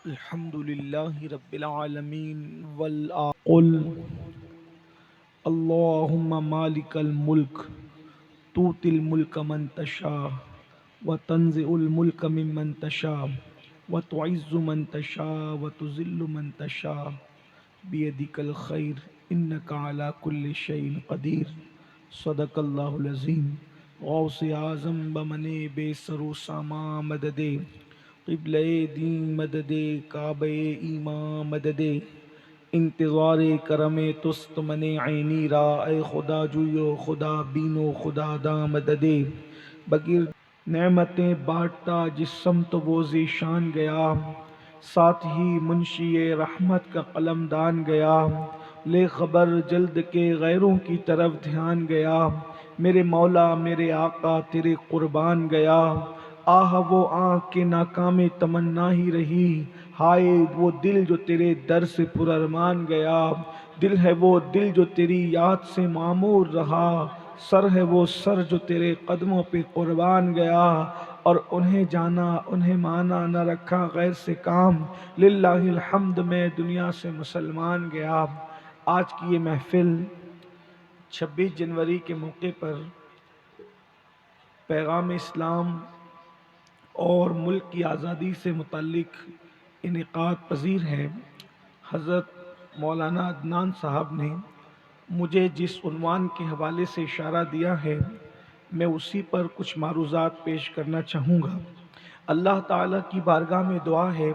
الحمد لله رب العالمين قل اللهم مالك الملك تؤتي الملك من تشاء وتنزع الملك ممن تشاء وتعز من تشاء وتذل من تشاء بيدك الخير إنك على كل شيء قدير صدق اللہ العظیم. غوث اعظم بمنے بے سرو ساما مددے قبلِ دین مددے کعبہ ایمان مددے انتظار کرم تست من عینی را اے خدا جویو خدا بینو خدا دا مددے بغیر نعمتیں بانٹتا جس سمت وہ ذیشان گیا ساتھ ہی منشی رحمت کا قلم دان گیا لے خبر جلد کے غیروں کی طرف دھیان گیا میرے مولا میرے آقا تیرے قربان گیا آہ وہ آنکھ کے ناکام تمنا ہی رہی ہائے وہ دل جو تیرے در سے پر ارمان گیا دل ہے وہ دل جو تیری یاد سے معمور رہا سر ہے وہ سر جو تیرے قدموں پہ قربان گیا اور انہیں جانا انہیں مانا نہ رکھا غیر سے کام للہ الحمد میں دنیا سے مسلمان گیا. آج کی یہ محفل 26 جنوری کے موقع پر پیغام اسلام اور ملک کی آزادی سے متعلق انعقاد پذیر ہے. حضرت مولانا عدنان صاحب نے مجھے جس عنوان کے حوالے سے اشارہ دیا ہے میں اسی پر کچھ معروضات پیش کرنا چاہوں گا. اللہ تعالیٰ کی بارگاہ میں دعا ہے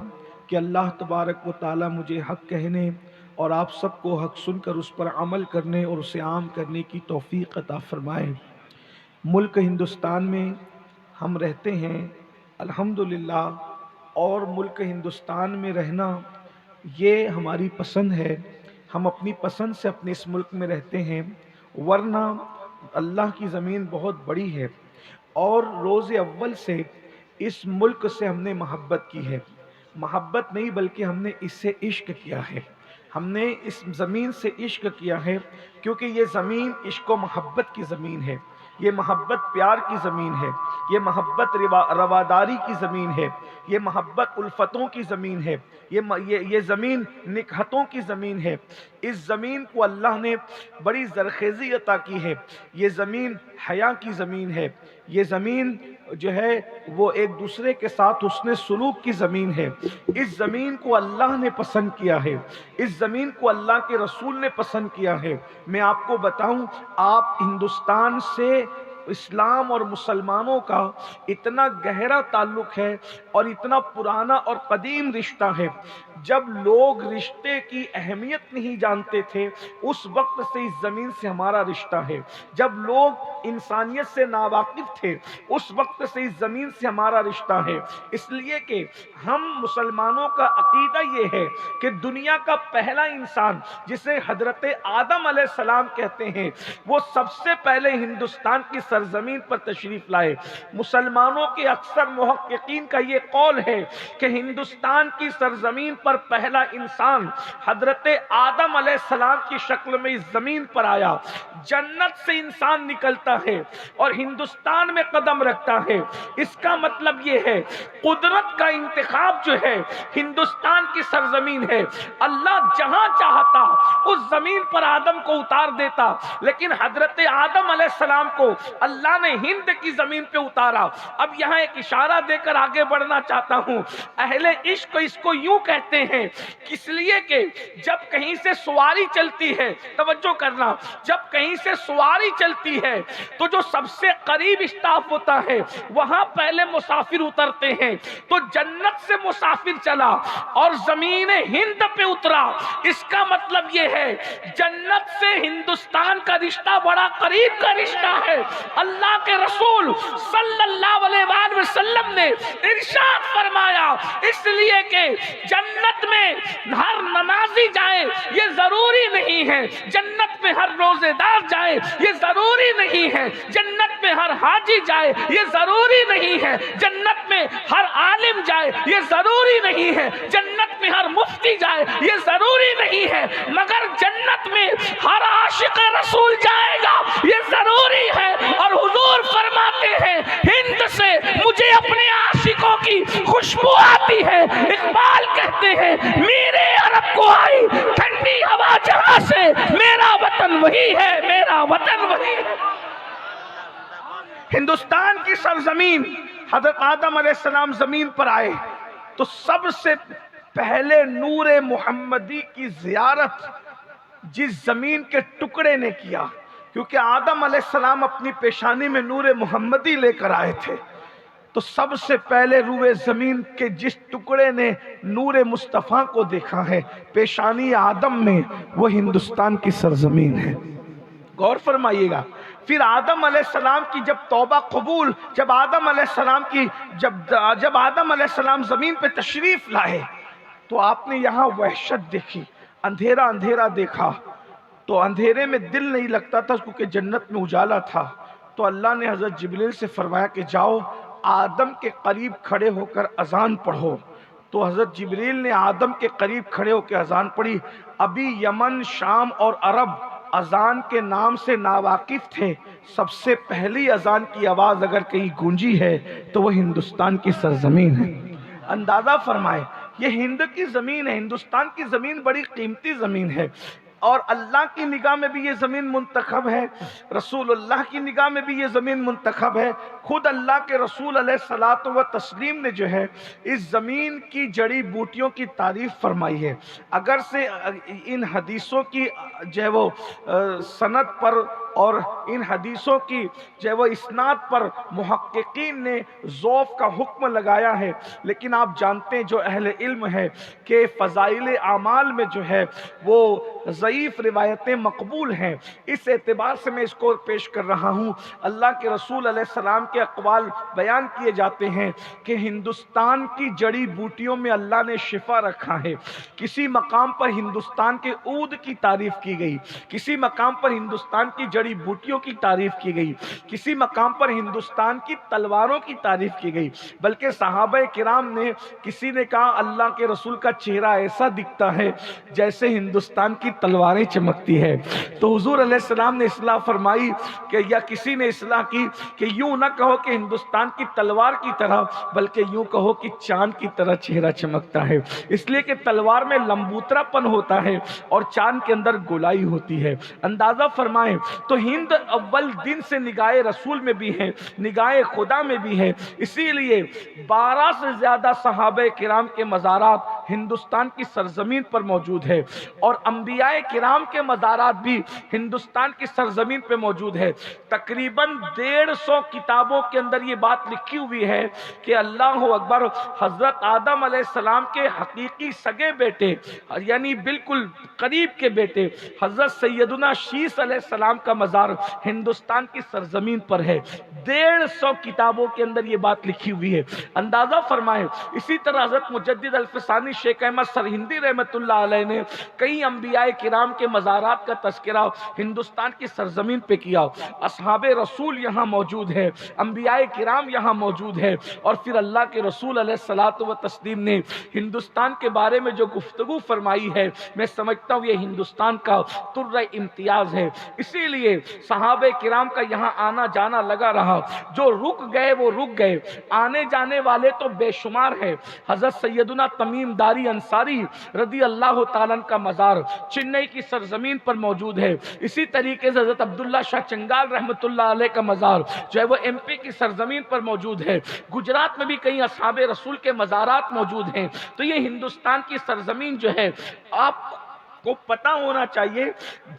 کہ اللہ تبارک و تعالیٰ مجھے حق کہنے اور آپ سب کو حق سن کر اس پر عمل کرنے اور اسے عام کرنے کی توفیق عطا فرمائے. ملک ہندوستان میں ہم رہتے ہیں الحمدللہ، اور ملک ہندوستان میں رہنا یہ ہماری پسند ہے. ہم اپنی پسند سے اپنے اس ملک میں رہتے ہیں، ورنہ اللہ کی زمین بہت بڑی ہے اور روز اول سے اس ملک سے ہم نے محبت کی ہے. محبت نہیں بلکہ ہم نے اس سے عشق کیا ہے. ہم نے اس زمین سے عشق کیا ہے کیونکہ یہ زمین عشق و محبت کی زمین ہے. یہ محبت پیار کی زمین ہے. یہ محبت رواداری کی زمین ہے. یہ محبت الفتوں کی زمین ہے. یہ زمین نکہتوں کی زمین ہے. اس زمین کو اللہ نے بڑی زرخیزی عطا کی ہے. یہ زمین حیا کی زمین ہے. یہ زمین جو ہے وہ ایک دوسرے کے ساتھ حسن سلوک کی زمین ہے. اس زمین کو اللہ نے پسند کیا ہے. اس زمین کو اللہ کے رسول نے پسند کیا ہے. میں آپ کو بتاؤں، آپ ہندوستان سے اسلام اور مسلمانوں کا اتنا گہرا تعلق ہے اور اتنا پرانا اور قدیم رشتہ ہے. جب لوگ رشتے کی اہمیت نہیں جانتے تھے اس وقت سے اس زمین سے ہمارا رشتہ ہے. جب لوگ انسانیت سے ناواقف تھے اس وقت سے اس زمین سے ہمارا رشتہ ہے. اس لیے کہ ہم مسلمانوں کا عقیدہ یہ ہے کہ دنیا کا پہلا انسان جسے حضرت آدم علیہ السلام کہتے ہیں وہ سب سے پہلے ہندوستان کی سرزمین پر تشریف لائے. مسلمانوں کے اکثر محققین کا یہ قول ہے کہ ہندوستان کی سرزمین پر پہلا انسان حضرت آدم علیہ السلام کی شکل میں اس زمین پر آیا. جنت سے انسان نکلتا ہے اور ہندوستان میں قدم رکھتا ہے. اس کا مطلب یہ ہے قدرت کا انتخاب جو ہے ہندوستان کی سرزمین ہے. اللہ جہاں چاہتا اس زمین پر آدم کو اتار دیتا، لیکن حضرت آدم علیہ السلام کو اللہ نے ہند کی زمین پہ اتارا. اب یہاں ایک اشارہ دے کر آگے بڑھنا چاہتا ہوں. اہل عشق اس کو یوں کہتے ہیں اس لیے کہ جب کہیں سے سواری چلتی ہے، توجہ کرنا، جب کہیں سے سواری چلتی ہے تو جو سب سے قریب اسٹاپ ہوتا ہے وہاں پہلے مسافر اترتے ہیں. تو جنت سے مسافر چلا اور زمین ہند پہ اترا. اس کا مطلب یہ ہے جنت سے ہندوستان کا رشتہ بڑا قریب کا رشتہ ہے. اللہ کے رسول صلی اللہ علیہ وآلہ وسلم نے ارشاد فرمایا اس لیے کہ جنت میں ہر نمازی جائے یہ ضروری نہیں ہے، جنت میں ہر روزے دار جائے یہ ضروری نہیں ہے، جنت میں ہر حاجی جائے یہ ضروری نہیں ہے، جنت میں ہر عالم جائے یہ ضروری نہیں ہے، جنت میں ہر مفتی جائے یہ ضروری نہیں ہے، مگر جنت میں ہر عاشق رسول جائے گا یہ ضروری ہے. اور حضور فرماتے ہیں ہند سے مجھے اپنے عاشقوں کی خوشبو آتی ہے. اقبال کہتے فرماتے ہیں میرے عرب کو آئی ٹھنڈی ہوا جہاں سے، میرا وطن وہی ہے، میرا وطن وہی ہے۔ ہندوستان کی سرزمین، حضرت آدم علیہ السلام زمین پر آئے تو سب سے پہلے نور محمدی کی زیارت جس زمین کے ٹکڑے نے کیا، کیونکہ آدم علیہ السلام اپنی پیشانی میں نور محمدی لے کر آئے تھے، تو سب سے پہلے روئے زمین کے جس ٹکڑے نے نور مصطفیٰ کو دیکھا ہے پیشانی آدم میں، وہ ہندوستان کی سرزمین ہے۔ غور فرمائیے گا، پھر آدم علیہ السلام کی جب توبہ قبول، جب آدم علیہ السلام زمین پہ تشریف لائے تو آپ نے یہاں وحشت دیکھی، اندھیرا اندھیرا دیکھا، تو اندھیرے میں دل نہیں لگتا تھا کیونکہ جنت میں اجالا تھا، تو اللہ نے حضرت جبریل سے فرمایا کہ جاؤ آدم کے قریب کھڑے ہو کر اذان پڑھو، تو حضرت جبریل نے آدم کے قریب کھڑے ہو کے اذان پڑھی۔ ابھی یمن، شام اور عرب اذان کے نام سے ناواقف تھے، سب سے پہلی اذان کی آواز اگر کہیں گونجی ہے تو وہ ہندوستان کی سرزمین ہے۔ اندازہ فرمائے یہ ہند کی زمین ہے، ہندوستان کی زمین بڑی قیمتی زمین ہے، اور اللہ کی نگاہ میں بھی یہ زمین منتخب ہے، رسول اللہ کی نگاہ میں بھی یہ زمین منتخب ہے۔ خود اللہ کے رسول علیہ الصلوۃ والتسلیم نے جو ہے اس زمین کی جڑی بوٹیوں کی تعریف فرمائی ہے، اگر سے ان حدیثوں کی جو ہے وہ سند پر اور ان حدیثوں کی جو ہے وہ اسناد پر محققین نے ضعف کا حکم لگایا ہے، لیکن آپ جانتے ہیں جو اہل علم ہے کہ فضائل اعمال میں جو ہے وہ ضعیف روایتیں مقبول ہیں، اس اعتبار سے میں اس کو پیش کر رہا ہوں۔ اللہ کے رسول علیہ السلام کے اقوال بیان کیے جاتے ہیں کہ ہندوستان کی جڑی بوٹیوں میں اللہ نے شفا رکھا ہے۔ کسی مقام پر ہندوستان کے عود کی تعریف کی گئی، کسی مقام پر ہندوستان کی جڑی بوٹیوں کی تعریف کی گئی، کسی مقام پر ہندوستان کی تلواروں کی تعریف کی گئی، بلکہ صحابہ کرام نے کسی نے کہا اللہ کے رسول کا چہرہ ایسا دکھتا ہے جیسے ہندوستان کی تلواریں چمکتی ہے، تو حضور علیہ السلام نے اصلاح فرمائی کہ یا کسی نے اصلاح کی کہ یوں نہ کہو کہ ہندوستان کی تلوار کی طرح، بلکہ یوں کہو کہ چاند کی طرح چہرہ چمکتا ہے، اس لیے کہ تلوار میں لمبوترا پن ہوتا ہے اور چاند کے اندر گولائی ہوتی ہے۔ اندازہ فرمائیں تو ہند اول دن سے نگاہ رسول میں بھی ہے، نگاہ خدا میں بھی ہے، اسی لیے 12 سے زیادہ صحابہ کرام کے مزارات ہندوستان کی سرزمین پر موجود ہے، اور انبیاء کرام کے مزارات بھی ہندوستان کی سرزمین پہ موجود ہے۔ تقریباً 150 کتابوں کے اندر یہ بات لکھی ہوئی ہے کہ اللہ اکبر، حضرت آدم علیہ السلام کے حقیقی سگے بیٹے یعنی بالکل قریب کے بیٹے حضرت سیدنا شیس علیہ السلام کا مزار ہندوستان کی سرزمین پر ہے۔ 150 کتابوں کے اندر یہ بات لکھی ہوئی ہے، اندازہ فرمائیں۔ اسی طرح حضرت مجدد الفسانی شیخ احمد سرہندی رحمۃ اللہ علیہ نے کئی انبیاء کرام کے مزارات کا تذکرہ ہندوستان کی سرزمین پہ کیا۔ اصحاب رسول یہاں موجود ہے، انبیاء کرام یہاں موجود ہے، اور پھر اللہ کے رسول علیہ الصلوۃ والتسلیم نے ہندوستان کے بارے میں جو گفتگو فرمائی ہے، میں سمجھتا ہوں یہ ہندوستان کا ترہ امتیاز ہے۔ اسی لیے صحابہ کرام کا یہاں آنا جانا لگا رہا، جو رک گئے وہ رک گئے، آنے جانے والے تو بے شمار ہیں۔ حضرت سیدنا تمیم داری انصاری رضی اللہ تعالیٰ عنہ کا مزار چنئی کی سرزمین پر موجود ہے، اسی طریقے سے حضرت عبداللہ شاہ چنگال رحمۃ اللہ علیہ کا مزار جو ہے وہ ایم پی کی سرزمین پر موجود ہے۔ گجرات میں بھی کئی اصحاب رسول کے مزارات موجود ہیں، تو یہ ہندوستان کی سرزمین جو ہے، آپ کو پتہ ہونا چاہیے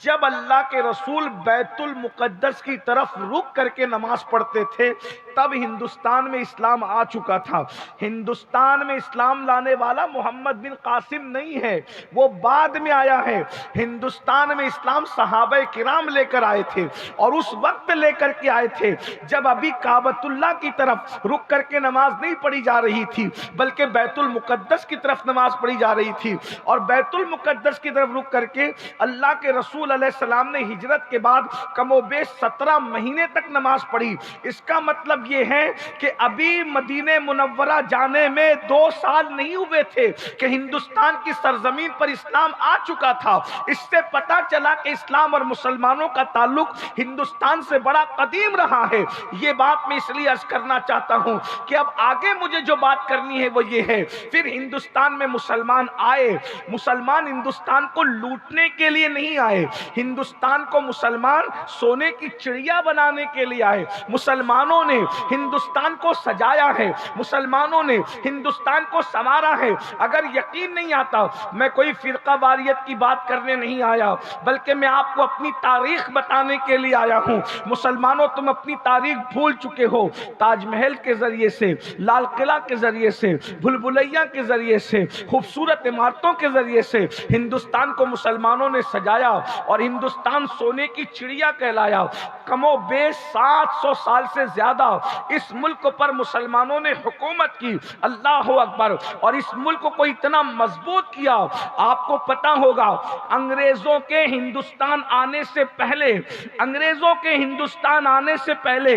جب اللہ کے رسول بیت المقدس کی طرف رک کر کے نماز پڑھتے تھے تب ہندوستان میں اسلام آ چکا تھا۔ ہندوستان میں اسلام لانے والا محمد بن قاسم نہیں ہے، وہ بعد میں آیا ہے۔ ہندوستان میں اسلام صحابہ کرام لے کر آئے تھے، اور اس وقت لے کر کے آئے تھے جب ابھی کعبۃ اللہ کی طرف رک کر کے نماز نہیں پڑھی جا رہی تھی، بلکہ بیت المقدس کی طرف نماز پڑھی جا رہی تھی، اور بیت المقدس کی طرف رک کر کے اللہ کے رسول علیہ السلام نے ہجرت کے بعد کم و بیش 17 مہینے تک نماز پڑھی۔ اس کا مطلب یہ ہے کہ ابھی مدینہ منورہ جانے میں 2 سال نہیں ہوئے تھے کہ ہندوستان کی سرزمین پر اسلام آ چکا تھا۔ اس سے پتا چلا کہ اسلام اور مسلمانوں کا تعلق ہندوستان سے بڑا قدیم رہا ہے۔ یہ بات میں اس لیے عرض کرنا چاہتا ہوں کہ اب آگے مجھے جو بات کرنی ہے وہ یہ ہے، پھر ہندوستان میں مسلمان آئے، مسلمان ہندوستان کو لوٹنے کے لیے نہیں آئے، ہندوستان کو مسلمان سونے کی چڑیا بنانے کے لیے آئے۔ مسلمانوں نے ہندوستان کو سجایا ہے، مسلمانوں نے ہندوستان کو سنوارا ہے۔ اگر یقین نہیں آتا، میں کوئی فرقہ واریت کی بات کرنے نہیں آیا، بلکہ میں آپ کو اپنی تاریخ بتانے کے لیے آیا ہوں۔ مسلمانوں، تم اپنی تاریخ بھول چکے ہو۔ تاج محل کے ذریعے سے، لال قلعہ کے ذریعے سے، بھول بھلیاں کے ذریعے سے، خوبصورت عمارتوں کے ذریعے سے ہندوستان کو مسلمانوں نے سجایا اور ہندوستان سونے کی چڑیا کہلایا۔ کم و بیش 700 سال سے زیادہ اس ملک پر مسلمانوں نے حکومت کی، اللہ اکبر، اور اس ملک کو اتنا مضبوط کیا۔ آپ کو پتا ہوگا انگریزوں کے ہندوستان آنے سے پہلے، انگریزوں کے ہندوستان آنے سے پہلے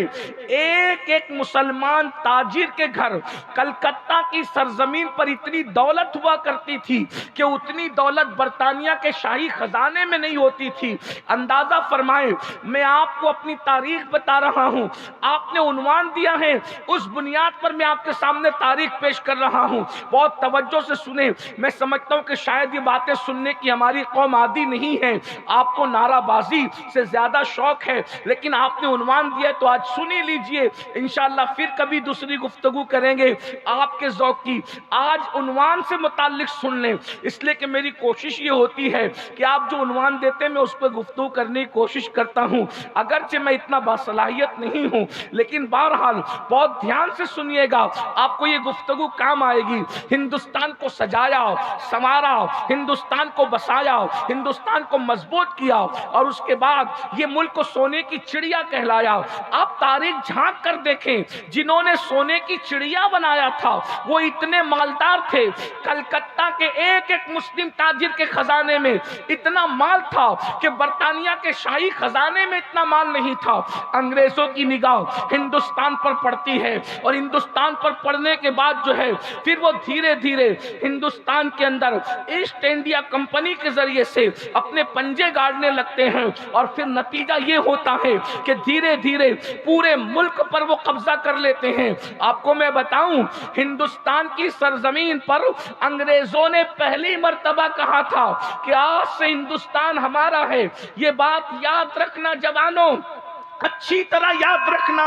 ایک ایک مسلمان تاجر کے گھر کلکتہ کی سرزمین پر اتنی دولت ہوا کرتی تھی کہ اتنی دولت برطانیہ کے شاہی خزانے میں نہیں ہوتی تھی۔ اندازہ فرمائیں، میں آپ کو اپنی تاریخ بتا رہا ہوں، آپ نے عنوان دیا ہے، اس بنیاد پر میں آپ کے سامنے تاریخ پیش کر رہا ہوں۔ بہت توجہ سے سنیں، میں سمجھتا ہوں کہ شاید یہ باتیں سننے کی ہماری قوم عادی نہیں ہے، آپ کو نعرہ بازی سے زیادہ شوق ہے، لیکن آپ نے عنوان دیا ہے تو آج سن ہی لیجئے، انشاءاللہ پھر کبھی دوسری گفتگو کریں گے آپ کے ذوق کی۔ آج عنوان سے متعلق سن لیں، اس لیے کہ میری کوشش یہ ہوتی ہے کہ آپ جو عنوان دیتے ہیں میں اس پہ گفتگو کرنے کی کوشش کرتا ہوں، اگرچہ میں اتنا باصلاحیت نہیں ہوں، لیکن بہرحال بہت دھیان سے سنیے گا، آپ کو یہ گفتگو کام آئے گی۔ ہندوستان کو سجایا، سنوارا، ہندوستان کو بسایا، ہندوستان کو مضبوط کیا، اور اس کے بعد یہ ملک کو سونے کی چڑیا کہلایا۔ آپ تاریخ جھانک کر دیکھیں، جنہوں نے سونے کی چڑیا بنایا تھا وہ اتنے مالدار تھے، کلکتہ کے ایک ایک مسلم تاجر کے خزانے میں اتنا مال تھا کہ برطانیہ کے شاہی خزانے میں اتنا مال نہیں تھا۔ انگریزوں کی نگاہ ہندوستان پر پڑتی ہے، اور ہندوستان پر پڑنے کے بعد جو ہے پھر وہ دھیرے دھیرے ہندوستان کے اندر ایسٹ انڈیا کمپنی کے ذریعے سے اپنے پنجے گاڑنے لگتے ہیں، اور پھر نتیجہ یہ ہوتا ہے کہ دھیرے دھیرے پورے ملک پر وہ قبضہ کر لیتے ہیں۔ آپ کو میں بتاؤں، ہندوستان کی سرزمین پر انگریزوں نے پہلی مرتبہ کہا تھا کہ آج سے ہندوستان ہمارا ہے۔ یہ بات یاد رکھنا جوانوں، اچھی طرح یاد رکھنا،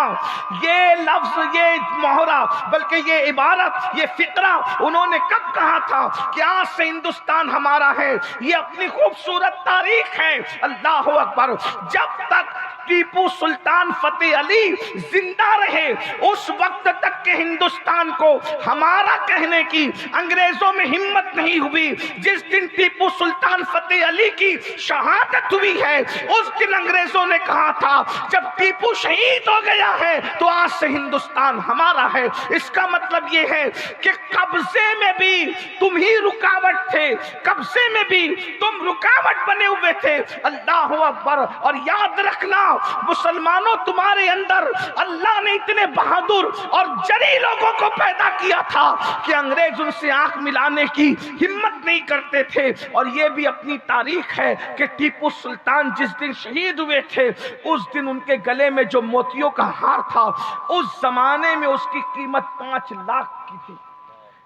یہ لفظ، یہ محرہ، بلکہ یہ عبارت، یہ فقرہ انہوں نے کب کہا تھا کہ آج سے ہندوستان ہمارا ہے؟ یہ اپنی خوبصورت تاریخ ہے، اللہ اکبر۔ جب تک ٹیپو سلطان فتح علی زندہ رہے اس وقت تک کہ ہندوستان کو ہمارا کہنے کی انگریزوں میں ہمت نہیں ہوئی۔ جس دن ٹیپو سلطان فتح علی کی شہادت ہوئی ہے اس دن انگریزوں نے کہا تھا جب ٹیپو شہید ہو گیا ہے تو آج سے ہندوستان ہمارا ہے۔ اس کا مطلب یہ ہے کہ قبضے میں بھی تم ہی رکاوٹ تھے، قبضے میں بھی تم رکاوٹ بنے ہوئے تھے، اللہ اکبر۔ اور یاد رکھنا مسلمانوں، تمہارے اندر اللہ نے اتنے بہادر اور جری لوگوں کو پیدا کیا تھا کہ انگریز ان سے آنکھ ملانے کی ہمت نہیں کرتے تھے۔ اور یہ بھی اپنی تاریخ ہے کہ ٹیپو سلطان جس دن شہید ہوئے تھے اس دن ان کے گلے میں جو موتیوں کا ہار تھا اس زمانے میں اس کی قیمت 5 لاکھ کی تھی۔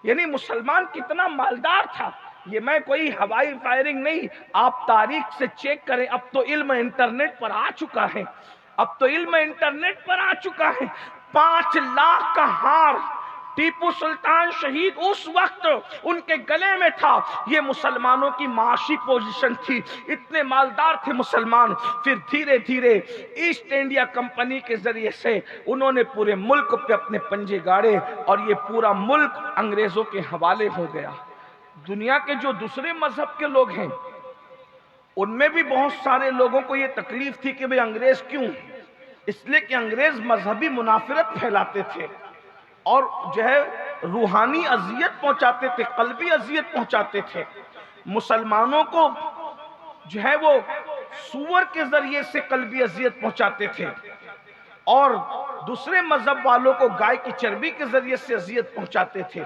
یعنی مسلمان کتنا مالدار تھا۔ یہ میں کوئی ہوائی فائرنگ نہیں، آپ تاریخ سے چیک کریں۔ اب تو علم انٹرنیٹ پر آ چکا ہے، اب تو علم انٹرنیٹ پر آ چکا ہے۔ 5 لاکھ کا ہار ٹیپو سلطان شہید اس وقت ان کے گلے میں تھا۔ یہ مسلمانوں کی معاشی پوزیشن تھی، اتنے مالدار تھے مسلمان۔ پھر دھیرے دھیرے ایسٹ انڈیا کمپنی کے ذریعے سے انہوں نے پورے ملک پہ اپنے پنجے گاڑے اور یہ پورا ملک انگریزوں کے حوالے ہو گیا۔ دنیا کے جو دوسرے مذہب کے لوگ ہیں ان میں بھی بہت سارے لوگوں کو یہ تکلیف تھی کہ بھئی انگریز کیوں؟ اس لیے کہ انگریز مذہبی منافرت پھیلاتے تھے اور جو ہے روحانی اذیت پہنچاتے تھے، قلبی اذیت پہنچاتے تھے۔ مسلمانوں کو جو ہے وہ سور کے ذریعے سے قلبی اذیت پہنچاتے تھے، اور دوسرے مذہب والوں کو گائے کی چربی کے ذریعے سے اذیت پہنچاتے تھے،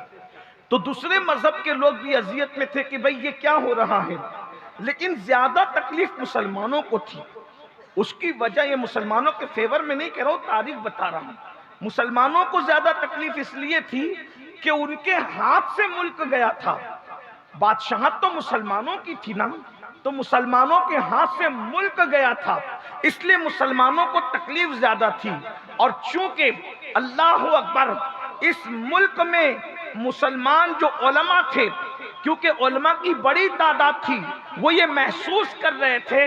تو دوسرے مذہب کے لوگ بھی اذیت میں تھے کہ بھئی یہ کیا ہو رہا ہے، لیکن زیادہ تکلیف مسلمانوں کو تھی۔ اس کی وجہ یہ مسلمانوں کے فیور میں نہیں کہہ رہا ہوں، تاریخ بتا رہا ہوں۔ مسلمانوں کو زیادہ تکلیف اس لیے تھی کہ ان کے ہاتھ سے ملک گیا تھا، بادشاہت تو مسلمانوں کی تھی نا، تو مسلمانوں کے ہاتھ سے ملک گیا تھا، اس لیے مسلمانوں کو تکلیف زیادہ تھی۔ اور چونکہ اللہ اکبر اس ملک میں مسلمان جو علماء تھے، کیونکہ علماء کی بڑی تعداد تھی، وہ یہ محسوس کر رہے تھے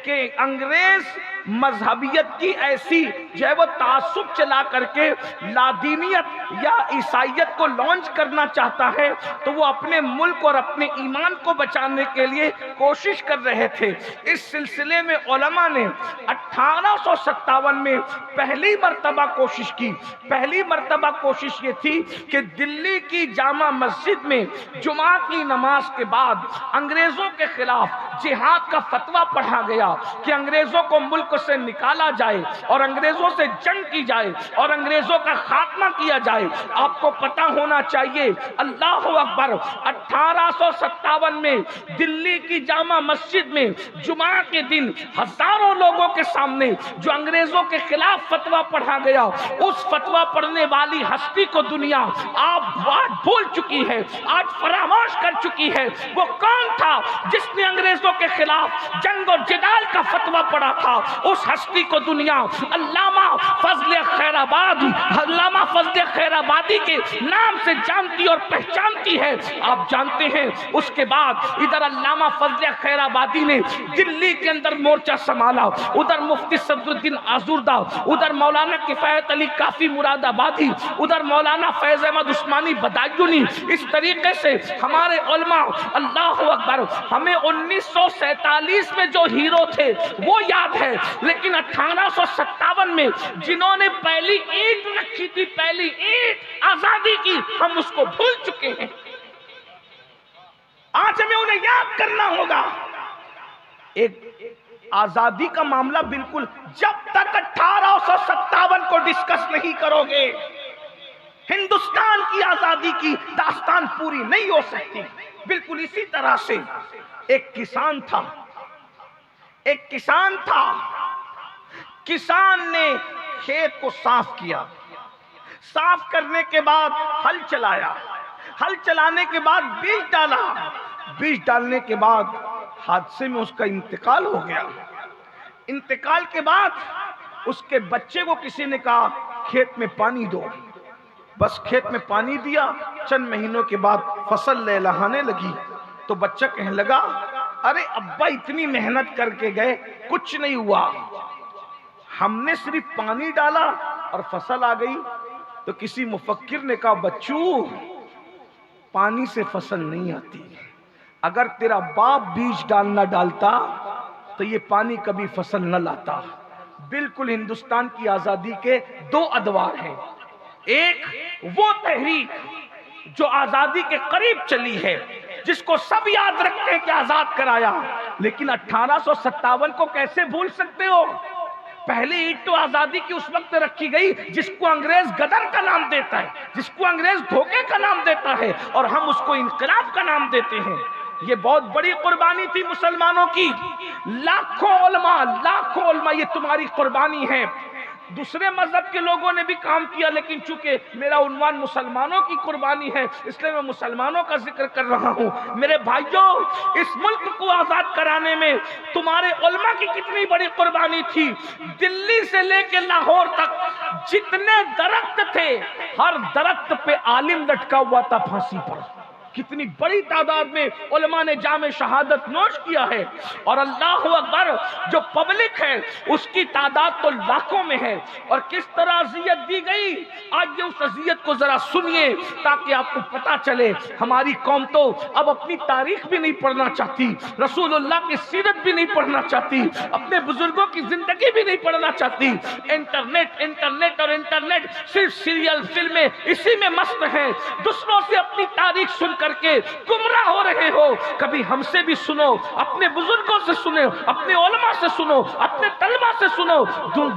کہ انگریز مذہبیت کی ایسی جو ہے وہ تعصب چلا کر کے لادینیت یا عیسائیت کو لانچ کرنا چاہتا ہے، تو وہ اپنے ملک اور اپنے ایمان کو بچانے کے لیے کوشش کر رہے تھے۔ اس سلسلے میں علماء نے 1857 میں پہلی مرتبہ کوشش کی۔ پہلی مرتبہ کوشش یہ تھی کہ دلی کی جامع مسجد میں جمعہ کی نماز کے بعد انگریزوں کے خلاف جہاد کا فتویٰ پڑھا گیا کہ انگریزوں کو ملک سے نکالا جائے اور انگریزوں سے جنگ کی جائے اور انگریزوں کا خاتمہ کیا جائے۔ آپ کو پتہ ہونا چاہیے، اللہ اکبر، 1857 میں دلی کی جامع مسجد میں جمعہ کے دن ہزاروں لوگوں کے سامنے جو انگریزوں کے خلاف فتویٰ پڑھا گیا، اس فتویٰ پڑھنے والی ہستی کو دنیا آج بھول چکی ہے، آج فراموش کر چکی ہے۔ وہ کون تھا جس نے انگریزوں کے خلاف جنگ اور جدال کا فتویٰ پڑھا تھا؟ اس ہستی کو دنیا علامہ فضل خیر آبادی کے نام سے جانتی اور پہچانتی ہے۔ آپ جانتے ہیں اس کے بعد ادھر علامہ فضل خیر آبادی نے دلی کے اندر مورچہ سنبھالا، ادھر مفتی صدر الدین آزردہ، ادھر مولانا کفایت علی کافی مراد آبادی، ادھر مولانا فیض احمد عثمانی بدایونی۔ اس طریقے سے ہمارے علماء، اللہ اکبر، ہمیں 1947 میں جو ہیرو تھے وہ یاد ہے، لیکن 1857 میں جنہوں نے پہلی اینٹ رکھی تھی، پہلی اینٹ آزادی کی، ہم اس کو بھول چکے ہیں۔ آج ہمیں انہیں یاد کرنا ہوگا۔ ایک آزادی کا معاملہ بالکل جب تک 1857 کو ڈسکس نہیں کرو گے، ہندوستان کی آزادی کی داستان پوری نہیں ہو سکتی۔ بالکل اسی طرح سے ایک کسان تھا، کسان نے کھیت کو صاف کیا، صاف کرنے کے بعد ہل چلایا، ہل چلانے کے بعد بیج ڈالا، بیج ڈالنے کے بعد حادثے میں اس کا انتقال ہو گیا۔ انتقال کے بعد اس کے بچے کو کسی نے کہا کھیت میں پانی دو، بس کھیت میں پانی دیا، چند مہینوں کے بعد فصل لہلہانے لگی، تو بچہ کہنے لگا ارے ابا اتنی محنت کر کے گئے، کچھ نہیں ہوا، ہم نے صرف پانی ڈالا اور فصل آ گئی۔ تو کسی مفکر نے کہا بچو، پانی سے فصل نہیں آتی، اگر تیرا باپ بیج ڈالنا ڈالتا تو یہ پانی کبھی فصل نہ لاتا۔ بالکل ہندوستان کی آزادی کے دو ادوار ہیں، ایک وہ تحریک جو آزادی کے قریب چلی ہے، جس کو سب یاد رکھتے ہیں کہ آزاد کرایا، لیکن 1857 کو کیسے بھول سکتے ہو؟ پہلی اینٹ تو آزادی کی اس وقت رکھی گئی جس کو انگریز غدر کا نام دیتا ہے، جس کو انگریز دھوکے کا نام دیتا ہے، اور ہم اس کو انقلاب کا نام دیتے ہیں۔ یہ بہت بڑی قربانی تھی مسلمانوں کی، لاکھوں علماء یہ تمہاری قربانی ہے۔ دوسرے مذہب کے لوگوں نے بھی کام کیا، لیکن چونکہ میرا عنوان مسلمانوں کی قربانی ہے، اس لیے میں مسلمانوں کا ذکر کر رہا ہوں۔ میرے بھائیوں، اس ملک کو آزاد کرانے میں تمہارے علماء کی کتنی بڑی قربانی تھی۔ دلی سے لے کے لاہور تک جتنے درخت تھے، ہر درخت پہ عالم لٹکا ہوا تھا پھانسی پر۔ کتنی بڑی تعداد میں علماء نے جام شہادت نوش کیا ہے، اور اللہ اکبر، جو پبلک ہے اس کی تعداد تو لاکھوں میں ہے۔ اور کس طرح اذیت دی گئی، آج یہ اس اذیت کو ذرا سنیے تاکہ آپ کو پتا چلے۔ ہماری قوم تو اب اپنی تاریخ بھی نہیں پڑھنا چاہتی، رسول اللہ کی سیرت بھی نہیں پڑھنا چاہتی، اپنے بزرگوں کی زندگی بھی نہیں پڑھنا چاہتی۔ انٹرنیٹ صرف سیریل فلمیں اسی میں مست ہیں، دوسروں سے اپنی تاریخ سنتے کر کے گمراہ ہو رہے ہو، کبھی ہم سے بھی سنو، اپنے بزرگوں سے سنو، اپنے علماء سے سنو، اپنے طلبہ سے سنو،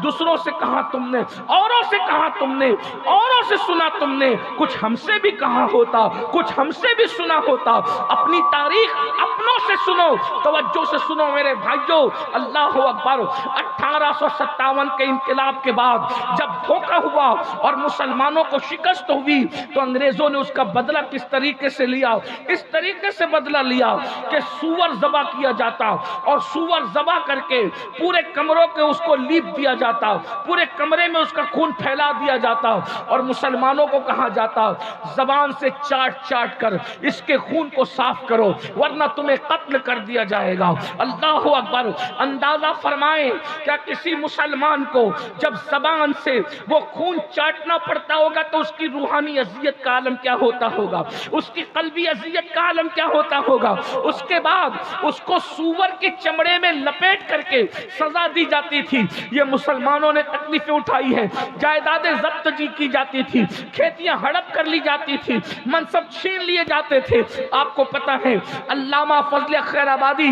دوسروں سے کہا تم نے، اوروں سے کہا تم نے، اوروں سے سنا تم نے، کچھ ہم سے بھی کہا ہوتا، کچھ ہم سے بھی سنا ہوتا۔ اپنی تاریخ اپنوں سے سنو، توجہ سے سنو میرے بھائیوں، اللہ اکبر۔ 1857 کے انقلاب کے بعد جب دھوکہ ہوا اور مسلمانوں کو شکست ہوئی تو انگریزوں نے اس کا بدلہ کس طریقے سے لیا؟ اس طریقے سے بدلہ لیا کہ سور ذبح کیا جاتا اور سور ذبح کر کے پورے کمروں کے اس کو لیپ دیا جاتا، پورے کمرے میں اس کا خون پھیلا دیا جاتا اور مسلمانوں کو کہا جاتا زبان سے چاٹ چاٹ کر اس کے خون کو صاف کرو ورنہ تمہیں قتل کر دیا جائے گا۔ اللہ اکبر۔ اندازہ فرمائیں کیا کسی مسلمان کو جب زبان سے وہ خون چاٹنا پڑتا ہوگا تو اس کی روحانی اذیت کا عالم کیا ہوتا ہوگا، اس کی قلبی اذیت کا عالم کیا ہوتا ہوگا۔ اس کے بعد اس کو سور کے چمڑے میں لپیٹ کر کے سزا دی جاتی تھی۔ یہ مسلمانوں نے تکلیفیں اٹھائی ہیں، جائیدادیں ضبط کی جاتی تھی، کھیتیاں ہڑپ کر لی جاتی تھی، منصب چھین لیے جاتے تھے۔ آپ کو پتہ ہے علامہ فضل خیر آبادی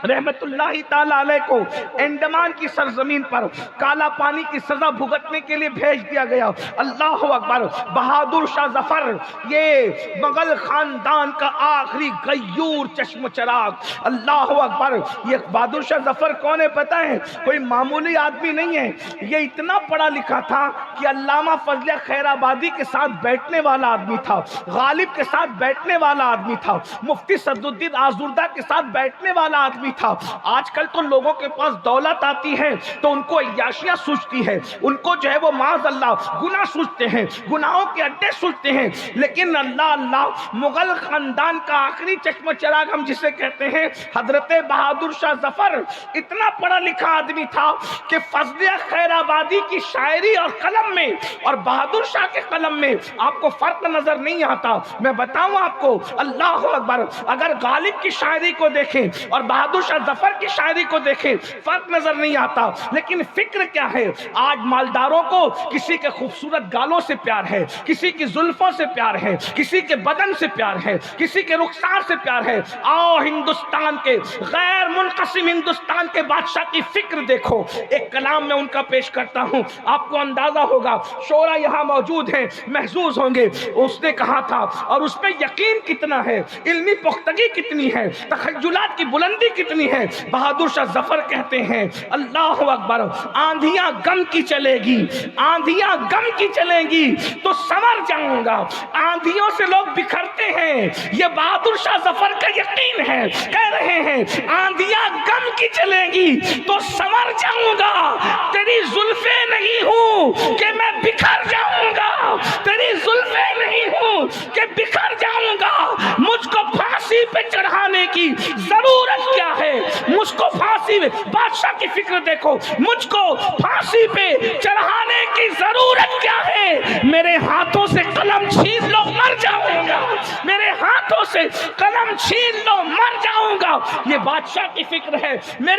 رحمت اللہ تعالی علیہ کو انڈمان کی سرزمین پر کالا پانی کی سزا بھگتنے کے لیے بھیج دیا گیا۔ اللہ اکبر۔ بہادر شاہ ظفر یہ مغل خاندان کا آخری غیور چشم چراغ، اللہ اکبر۔ یہ بہادر شاہ ظفر کون ہے پتہ ہے؟ کوئی معمولی آدمی نہیں ہے، یہ اتنا پڑھا لکھا تھا کہ علامہ فضل خیر آبادی کے ساتھ بیٹھنے والا آدمی تھا، غالب کے ساتھ بیٹھنے والا آدمی تھا، مفتی صدرالدین آزردہ کے ساتھ بیٹھنے والا آدمی تھا۔ آج کل تو لوگوں کے پاس دولت آتی ہے تو ان کو عیاشیاں سوچتی ہے، ان کو جو ہے وہ معاذ اللہ گناہ سوچتے ہیں، گناہوں کے اڈے سوچتے ہیں، لیکن اللہ اللہ مغل خاندان کا آخری چشم چراغ ہم جسے کہتے ہیں حضرت بہادر شاہ ظفر اتنا پڑھا لکھا آدمی تھا کہ فضل خیر آبادی کی شاعری اور قلم میں اور بہادر شاہ کے قلم میں آپ کو فرق نظر نہیں آتا۔ میں بتاؤں آپ کو، اللہ اکبر، اگر غالب کی شاعری کو دیکھیں اور بہادر شاہ ظفر کی شاعری کو دیکھیں فرق نظر نہیں آتا، لیکن فکر کیا ہے؟ آج مالداروں کو کسی کے خوبصورت گالوں سے پیار ہے، کسی کی زلفوں سے پیار ہے، کسی کے بدن سے پیار ہے، کسی کے رخسار سے پیار ہے۔ آؤ ہندوستان کے غیر منقسم ہندوستان کے بادشاہ کی فکر دیکھو۔ ایک کلام میں ان کا پیش کرتا ہوں، آپ کو اندازہ ہوگا، شعراء یہاں موجود ہیں، محظوظ ہوں گے۔ اس نے کہا تھا اور اس پہ یقین کتنا ہے، علمی پختگی کتنی ہے، تخیلات کی بلندی کتنی ہے۔ بہادر شاہ ظفر کہتے ہیں اللہ اکبر، آندھیاں غم کی چلے گی، آندھیاں غم کی چلیں گی تو سنور جاؤں گا۔ آندھیوں سے لوگ بکھرتے ہیں، یہ بہادر شاہ ظفر کا یقین ہے، کہہ رہے ہیں آندھیاں غم کی چلیں گی تو سنور جاؤں گا۔ تیری زلفیں نہیں ہوں کہ میں بکھر جاؤں گا، تیری زلفیں نہیں ہوں کہ بکھر جاؤں گا۔ مجھ کو پھانسی پہ چڑھانے کی ضرورت کیا ہے؟ مجھ کو پھانسی پہ، بادشاہ کی فکر دیکھو، مجھ کو پھانسی پہ چڑھانے کی ضرورت کیا ہے؟ میرے ہاتھوں سے قلم چھین لو مر جاؤں گا، میرے ہاتھوں سے قلم چھین لو مر جاؤں گا۔ یہ بادشاہ کی فکر ہے۔ میرے